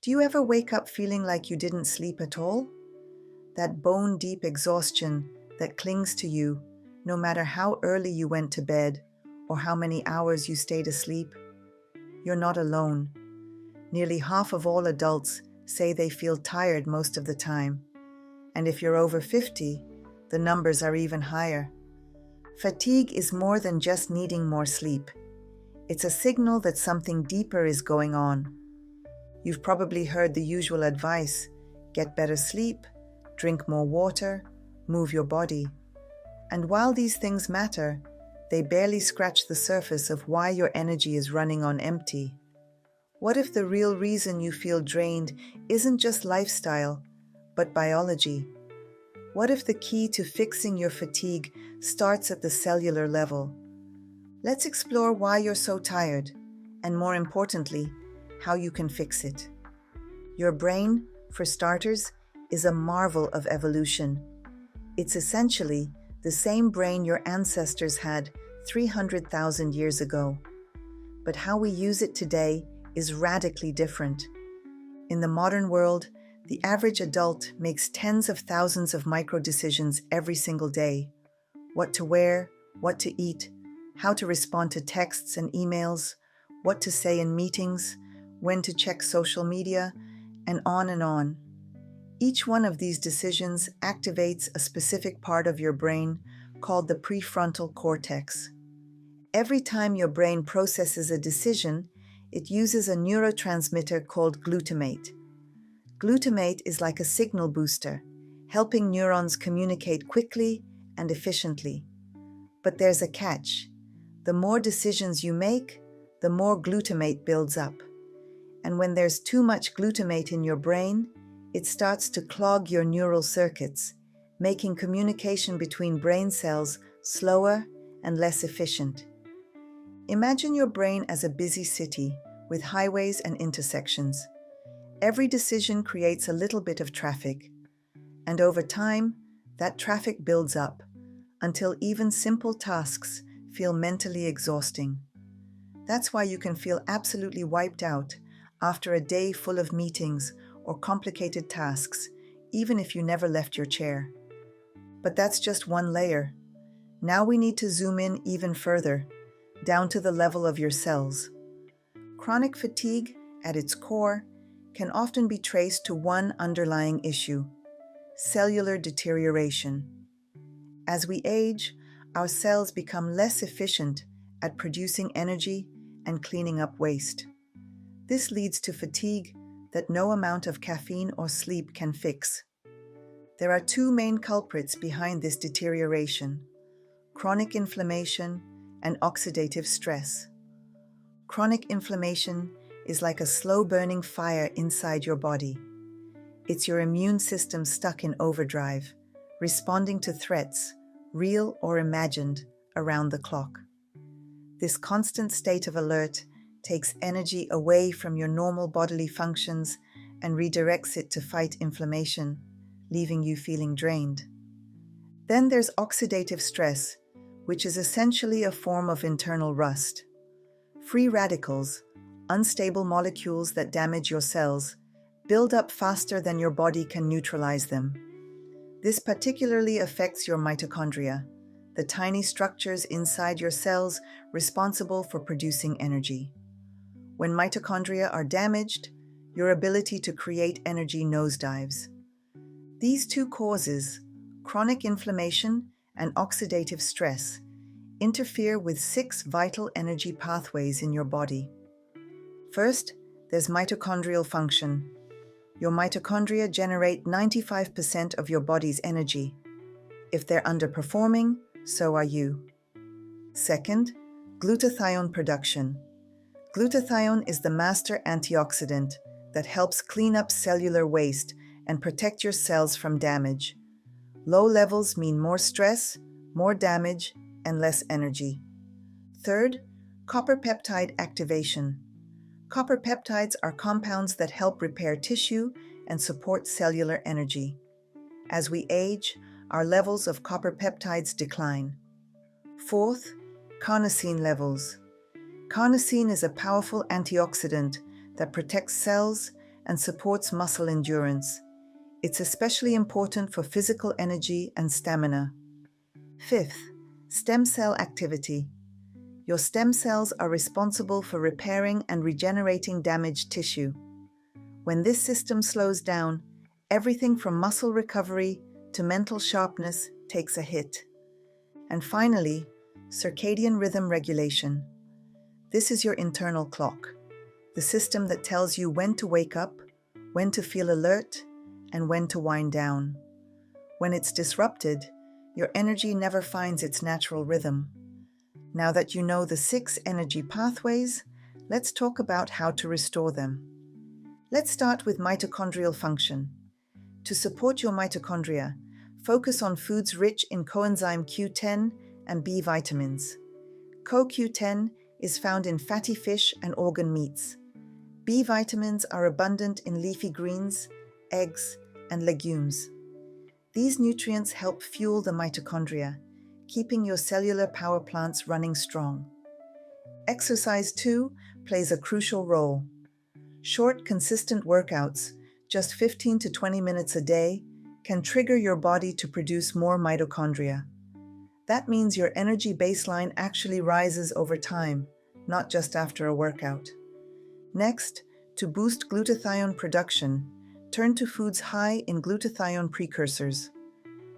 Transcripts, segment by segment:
Do you ever wake up feeling like you didn't sleep at all? That bone-deep exhaustion that clings to you, no matter how early you went to bed or how many hours you stayed asleep? You're not alone. Nearly half of all adults say they feel tired most of the time. And if you're over 50, the numbers are even higher. Fatigue is more than just needing more sleep. It's a signal that something deeper is going on. You've probably heard the usual advice: get better sleep, drink more water, move your body. And while these things matter, they barely scratch the surface of why your energy is running on empty. What if the real reason you feel drained isn't just lifestyle, but biology? What if the key to fixing your fatigue starts at the cellular level? Let's explore why you're so tired, and more importantly, how you can fix it. Your brain, for starters, is a marvel of evolution. It's essentially the same brain your ancestors had 300,000 years ago. But how we use it today is radically different. In the modern world, the average adult makes tens of thousands of micro decisions every single day. What to wear, what to eat, how to respond to texts and emails, what to say in meetings, when to check social media, and on and on. Each one of these decisions activates a specific part of your brain called the prefrontal cortex. Every time your brain processes a decision, it uses a neurotransmitter called glutamate. Glutamate is like a signal booster, helping neurons communicate quickly and efficiently. But there's a catch. The more decisions you make, the more glutamate builds up. And when there's too much glutamate in your brain, it starts to clog your neural circuits, making communication between brain cells slower and less efficient. Imagine your brain as a busy city with highways and intersections. Every decision creates a little bit of traffic, and over time, that traffic builds up until even simple tasks feel mentally exhausting. That's why you can feel absolutely wiped out after a day full of meetings or complicated tasks, even if you never left your chair. But that's just one layer. Now we need to zoom in even further, down to the level of your cells. Chronic fatigue, at its core, can often be traced to one underlying issue: cellular deterioration. As we age, our cells become less efficient at producing energy and cleaning up waste. This leads to fatigue that no amount of caffeine or sleep can fix. There are two main culprits behind this deterioration: chronic inflammation and oxidative stress. Chronic inflammation is like a slow-burning fire inside your body. It's your immune system stuck in overdrive, responding to threats, real or imagined, around the clock. This constant state of alert takes energy away from your normal bodily functions and redirects it to fight inflammation, leaving you feeling drained. Then there's oxidative stress, which is essentially a form of internal rust. Free radicals, unstable molecules that damage your cells, build up faster than your body can neutralize them. This particularly affects your mitochondria, the tiny structures inside your cells responsible for producing energy. When mitochondria are damaged, your ability to create energy nosedives. These two causes, chronic inflammation and oxidative stress, interfere with 6 vital energy pathways in your body. First, there's mitochondrial function. Your mitochondria generate 95% of your body's energy. If they're underperforming, so are you. Second, glutathione production. Glutathione is the master antioxidant that helps clean up cellular waste and protect your cells from damage. Low levels mean more stress, more damage, and less energy. Third, copper peptide activation. Copper peptides are compounds that help repair tissue and support cellular energy. As we age, our levels of copper peptides decline. Fourth, carnosine levels. Carnosine is a powerful antioxidant that protects cells and supports muscle endurance. It's especially important for physical energy and stamina. Fifth, stem cell activity. Your stem cells are responsible for repairing and regenerating damaged tissue. When this system slows down, everything from muscle recovery to mental sharpness takes a hit. And finally, circadian rhythm regulation. This is your internal clock, the system that tells you when to wake up, when to feel alert, and when to wind down. When it's disrupted, your energy never finds its natural rhythm. Now that you know the 6 energy pathways, let's talk about how to restore them. Let's start with mitochondrial function. To support your mitochondria, focus on foods rich in coenzyme Q10 and B vitamins. CoQ10 is found in fatty fish and organ meats. B vitamins are abundant in leafy greens, eggs, and legumes. These nutrients help fuel the mitochondria, keeping your cellular power plants running strong. Exercise, too, plays a crucial role. Short, consistent workouts, just 15 to 20 minutes a day, can trigger your body to produce more mitochondria. That means your energy baseline actually rises over time, not just after a workout. Next, to boost glutathione production, turn to foods high in glutathione precursors.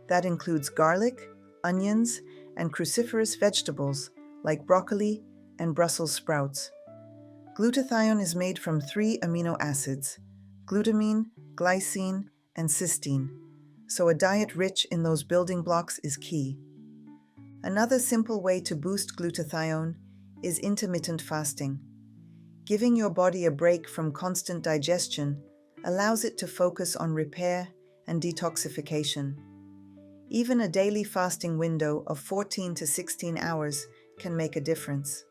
That includes garlic, onions, and cruciferous vegetables like broccoli and Brussels sprouts. Glutathione is made from 3 amino acids: glutamine, glycine, and cysteine, so a diet rich in those building blocks is key. Another simple way to boost glutathione is intermittent fasting. Giving your body a break from constant digestion allows it to focus on repair and detoxification. Even a daily fasting window of 14 to 16 hours can make a difference.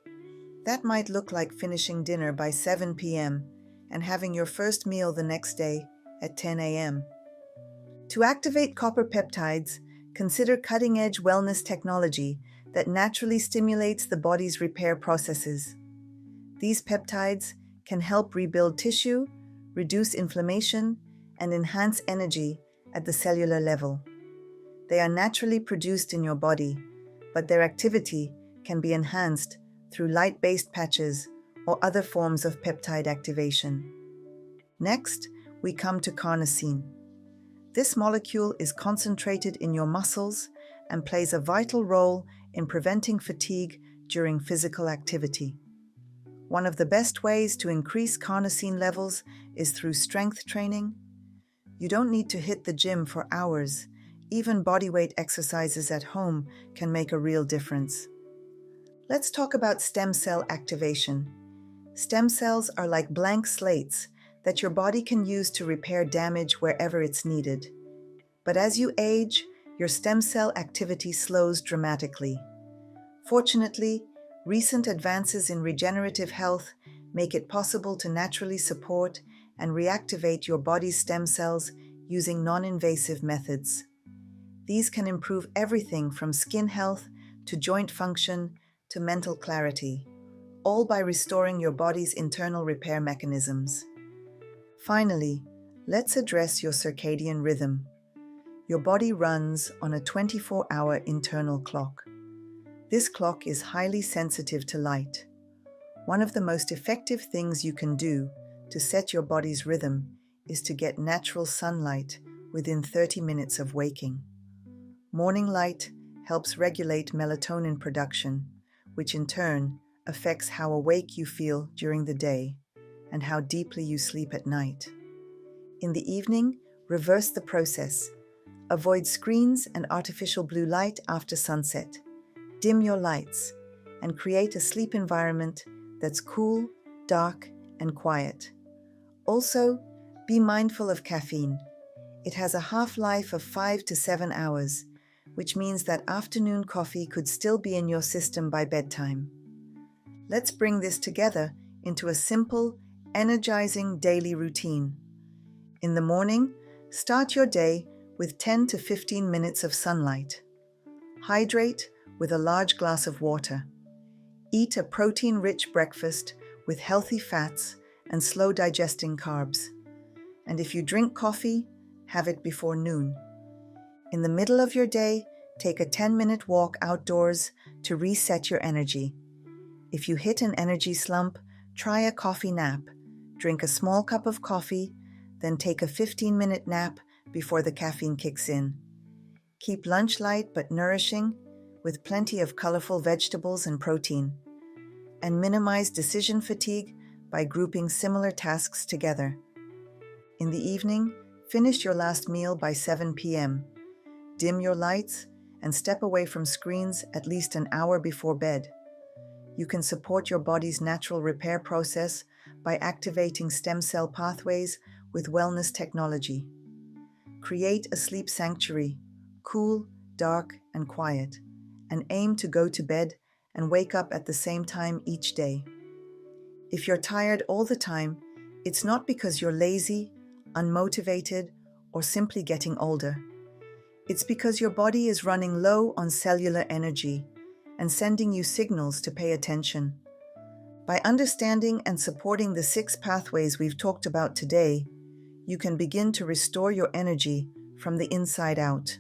That might look like finishing dinner by 7 p.m. and having your first meal the next day at 10 a.m. To activate copper peptides, consider cutting-edge wellness technology that naturally stimulates the body's repair processes. These peptides can help rebuild tissue, reduce inflammation, and enhance energy at the cellular level. They are naturally produced in your body, but their activity can be enhanced through light-based patches or other forms of peptide activation. Next, we come to carnosine. This molecule is concentrated in your muscles and plays a vital role in preventing fatigue during physical activity. One of the best ways to increase carnosine levels is through strength training. You don't need to hit the gym for hours. Even bodyweight exercises at home can make a real difference. Let's talk about stem cell activation. Stem cells are like blank slates that your body can use to repair damage wherever it's needed. But as you age, your stem cell activity slows dramatically. Fortunately, recent advances in regenerative health make it possible to naturally support and reactivate your body's stem cells using non-invasive methods. These can improve everything from skin health to joint function to mental clarity, all by restoring your body's internal repair mechanisms. Finally, let's address your circadian rhythm. Your body runs on a 24-hour internal clock. This clock is highly sensitive to light. One of the most effective things you can do to set your body's rhythm is to get natural sunlight within 30 minutes of waking. Morning light helps regulate melatonin production, which in turn affects how awake you feel during the day and how deeply you sleep at night. In the evening, reverse the process. Avoid screens and artificial blue light after sunset. Dim your lights and create a sleep environment that's cool, dark, and quiet. Also, be mindful of caffeine. It has a half-life of 5 to 7 hours, which means that afternoon coffee could still be in your system by bedtime. Let's bring this together into a simple, energizing daily routine. In the morning, start your day with 10 to 15 minutes of sunlight. Hydrate with a large glass of water. Eat a protein-rich breakfast with healthy fats and slow-digesting carbs. And if you drink coffee, have it before noon. In the middle of your day, take a 10-minute walk outdoors to reset your energy. If you hit an energy slump, try a coffee nap. Drink a small cup of coffee, then take a 15-minute nap before the caffeine kicks in. Keep lunch light but nourishing, with plenty of colorful vegetables and protein. And minimize decision fatigue by grouping similar tasks together. In the evening, finish your last meal by 7 p.m. Dim your lights and step away from screens at least an hour before bed. You can support your body's natural repair process by activating stem cell pathways with wellness technology. Create a sleep sanctuary, cool, dark, and quiet, and aim to go to bed and wake up at the same time each day. If you're tired all the time, it's not because you're lazy, unmotivated, or simply getting older. It's because your body is running low on cellular energy and sending you signals to pay attention. By understanding and supporting the 6 pathways we've talked about today, you can begin to restore your energy from the inside out.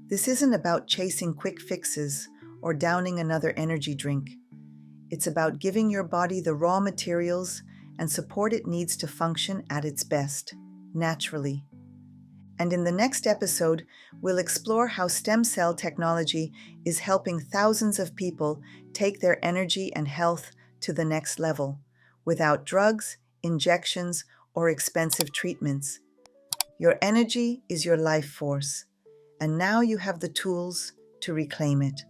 This isn't about chasing quick fixes or downing another energy drink. It's about giving your body the raw materials and support it needs to function at its best, naturally. And in the next episode, we'll explore how stem cell technology is helping thousands of people take their energy and health to the next level, without drugs, injections, or expensive treatments. Your energy is your life force, and now you have the tools to reclaim it.